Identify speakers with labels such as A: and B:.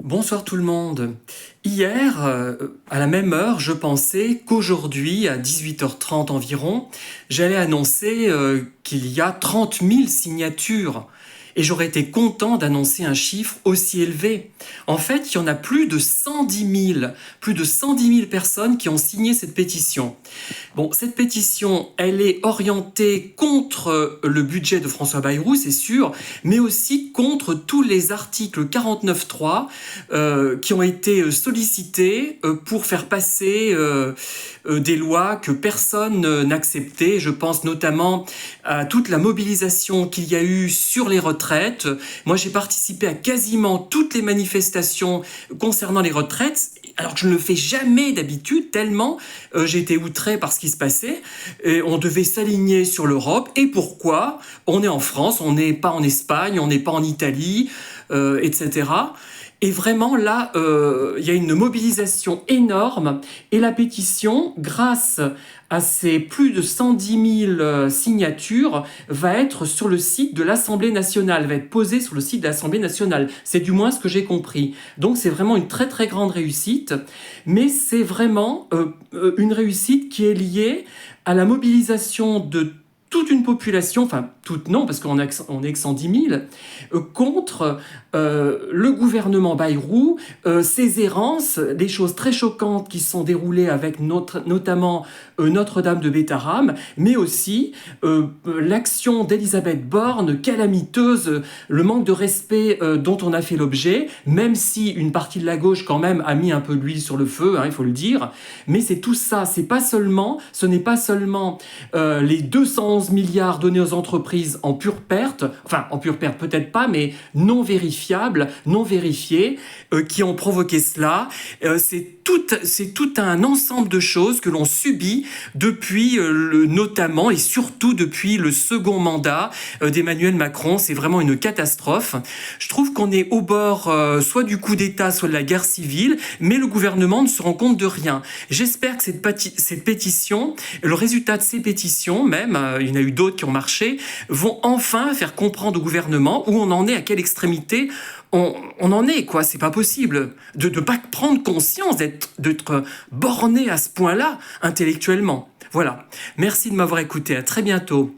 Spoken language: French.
A: Bonsoir tout le monde. Hier, à la même heure, je pensais qu'aujourd'hui, à 18h30 environ, j'allais annoncer qu'il y a 30 000 signatures. Et j'aurais été content d'annoncer un chiffre aussi élevé. En fait, il y en a plus de 110 000 personnes qui ont signé cette pétition. Bon, cette pétition, elle est orientée contre le budget de François Bayrou, c'est sûr, mais aussi contre tous les articles 49.3 qui ont été sollicités pour faire passer des lois que personne n'acceptait. Je pense notamment à toute la mobilisation qu'il y a eu sur les retraites. Moi, j'ai participé à quasiment toutes les manifestations concernant les retraites, alors que je ne le fais jamais d'habitude, tellement j'ai été outré par ce qui se passait. Et on devait s'aligner sur l'Europe. Et pourquoi? On est en France, on n'est pas en Espagne, on n'est pas en Italie, etc. Et vraiment, là, il y a une mobilisation énorme. Et la pétition, grâce à ces plus de 110 000 signatures, va être sur le site de l'Assemblée nationale, va être posée sur le site de l'Assemblée nationale. C'est du moins ce que j'ai compris. Donc c'est vraiment une très très grande réussite. Mais c'est vraiment une réussite qui est liée à la mobilisation de toute une population, enfin toute non, parce qu'on est que 110 000, contre le gouvernement Bayrou, ses errances, des choses très choquantes qui se sont déroulées avec notamment Notre-Dame de Bétharram, mais aussi l'action d'Elisabeth Borne, calamiteuse, le manque de respect dont on a fait l'objet, même si une partie de la gauche quand même a mis un peu d'huile sur le feu, il faut le dire, mais c'est tout ça, ce n'est pas seulement les 211 milliards donnés aux entreprises en pure perte, enfin en pure perte peut-être pas, mais non vérifiables, non vérifiés, qui ont provoqué cela. C'est tout un ensemble de choses que l'on subit depuis notamment et surtout depuis le second mandat d'Emmanuel Macron. C'est vraiment une catastrophe. Je trouve qu'on est au bord soit du coup d'État, soit de la guerre civile, mais le gouvernement ne se rend compte de rien. J'espère que cette pétition, le résultat de ces pétitions, même, il y en a eu d'autres qui ont marché, vont enfin faire comprendre au gouvernement où on en est, à quelle extrémité on en est, quoi. C'est pas possible de ne pas prendre conscience d'être borné à ce point-là intellectuellement. Voilà. Merci de m'avoir écouté. À très bientôt.